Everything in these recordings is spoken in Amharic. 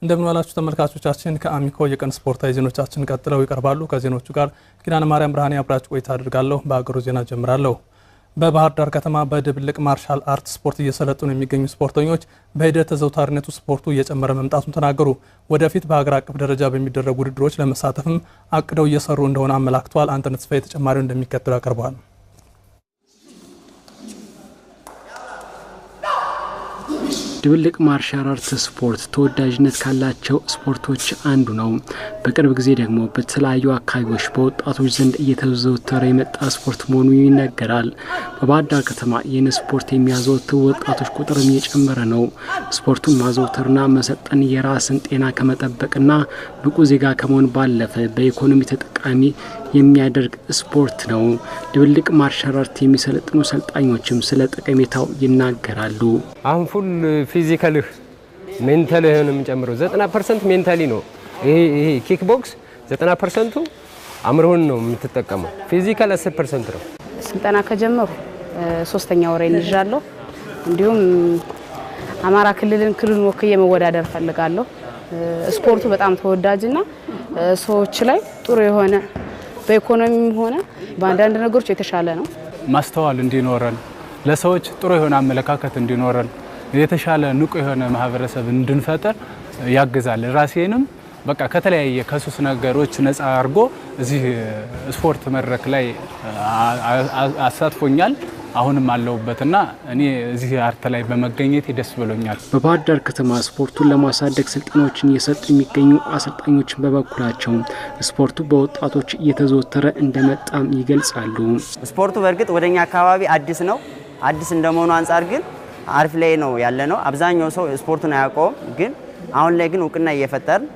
እንደምን ዋላችሁ ተመልካቾቻችን ከአሚኮ የቀን ስፖርታዊ ዜናዎቻችን ቀጥለው ይቀርባሉ። ከዜናዎቹ ጋር ኪዳነ ማርያም ብርሃኔ አብራችሁ ቆይታ አድርጋለሁ። በአገሩ ዜና ጀምራለሁ። በባህር ዳር ከተማ በድብልቅ ማርሻል አርት ስፖርት እየሰለጠኑ የሚገኙ ስፖርተኞች በሂደት ተዘውታሪነቱ ስፖርቱ እየጨመረ መምጣቱን ተናገሩ። ወደፊት በሀገር አቀፍ ደረጃ በሚደረጉ ውድድሮች ለመሳተፍም አቅደው እየሰሩ እንደሆነ አመላክቷል። አንተነህ ተስፋዬ ተጨማሪውን እንደሚከተለው ያቀርባል። ድብልቅ ማርሻል አርት ስፖርት ተወዳጅነት ካላቸው ስፖርቶች አንዱ ነው። በቅርብ ጊዜ ደግሞ በተለያዩ አካባቢዎች በወጣቶች ዘንድ እየተዘወተረ የመጣ ስፖርት መሆኑ ይነገራል። በባህር ዳር ከተማ ይህን ስፖርት የሚያዘወትሩ ወጣቶች ቁጥርም እየጨመረ ነው። ስፖርቱን ማዘውተርና መሰልጠን የራስን ጤና ከመጠበቅና ብቁ ዜጋ ከመሆን ባለፈ በኢኮኖሚ ተጠቃሚ የሚያደርግ ስፖርት ነው። ድብልቅ ማርሻል አርት የሚሰለጥኑ ሰልጣኞችም ስለ ጠቀሜታው ይናገራሉ። አሁን ፉል ፊዚካል ሜንታል ነው የሚጨምረው 90% ሜንታሊ ነው። ይሄ ኪክ ቦክስ 90% አምሮን ነው የምትጠቀመው። ፊዚካል 10% ነው። ስልጠና ከጀመሩ 3ኛ ወሬን ይዣለሁ። እንዲሁም አማራ ክልልን ወክዬ መወዳደር ፈልጋለሁ። ስፖርቱ በጣም ተወዳጅና ሰዎች ላይ ጥሩ የሆነ በኢኮኖሚም ሆነ በአንዳንድ ነገሮች የተሻለ ነው። ማስተዋል እንዲኖረን ለሰዎች ጥሩ የሆነ አመለካከት እንዲኖረን የተሻለ ንቁ የሆነ ማህበረሰብ እንድንፈጠር ያግዛል። ራሴንም በቃ ከተለያየ ከሱስ ነገሮች ነፃ አርጎ እዚህ ስፖርት መድረክ ላይ አሳትፎኛል። አሁንም አለውበትና እኔ እዚህ አርት ላይ በመገኘት ደስ ብሎኛል። በባህር ዳር ከተማ ስፖርቱን ለማሳደግ ስልጠናዎችን እየሰጡ የሚገኙ አሰልጣኞች በበኩላቸው ስፖርቱ በወጣቶች እየተዘወተረ እንደመጣም ይገልጻሉ። ስፖርቱ በእርግጥ ወደኛ አካባቢ አዲስ ነው። አዲስ እንደመሆኑ አንፃር ግን አሪፍ ላይ ነው ያለነው። አብዛኛው ሰው ስፖርቱን አያውቀውም። ግን አሁን ላይ ግን እውቅና እየፈጠርን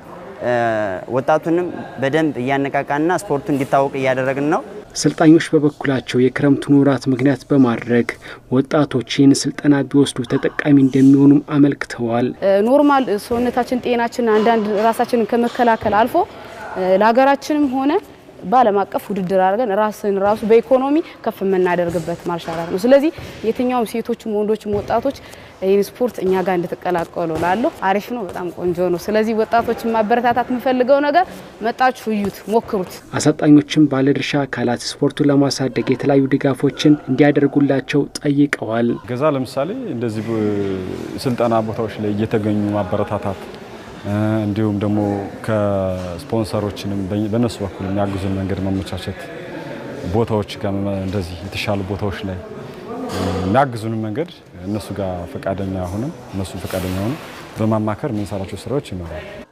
ወጣቱንም በደንብ እያነቃቃና ስፖርቱ እንዲታወቅ እያደረግን ነው። ሰልጣኞች በበኩላቸው የክረምቱን ወራት ምክንያት በማድረግ ወጣቶች ይህን ስልጠና ቢወስዱ ተጠቃሚ እንደሚሆኑም አመልክተዋል። ኖርማል ሰውነታችን ጤናችን አንዳንድ ራሳችንን ከመከላከል አልፎ ለሀገራችንም ሆነ ባለም አቀፍ ውድድር አድርገን ራሱ በኢኮኖሚ ከፍ የምናደርግበት ማርሻል አርት ነው። ስለዚህ የትኛውም ሴቶችም ወንዶችም ወጣቶች ይህን ስፖርት እኛ ጋር እንድትቀላቀሉ ላለው አሪፍ ነው። በጣም ቆንጆ ነው። ስለዚህ ወጣቶችን ማበረታታት የምፈልገው ነገር መጣችሁ እዩት፣ ሞክሩት። አሰልጣኞችም ባለድርሻ አካላት ስፖርቱን ለማሳደግ የተለያዩ ድጋፎችን እንዲያደርጉላቸው ጠይቀዋል። ገዛ ለምሳሌ እንደዚህ ስልጠና ቦታዎች ላይ እየተገኙ ማበረታታት እንዲሁም ደግሞ ከስፖንሰሮችንም በነሱ በኩል የሚያግዙን መንገድ ማመቻቸት ቦታዎች ጋር እንደዚህ የተሻሉ ቦታዎች ላይ የሚያግዙን መንገድ እነሱ ጋር ፈቃደኛ ሆነን በማማከር ምን ሰራቸው ስራዎች ይኖራሉ።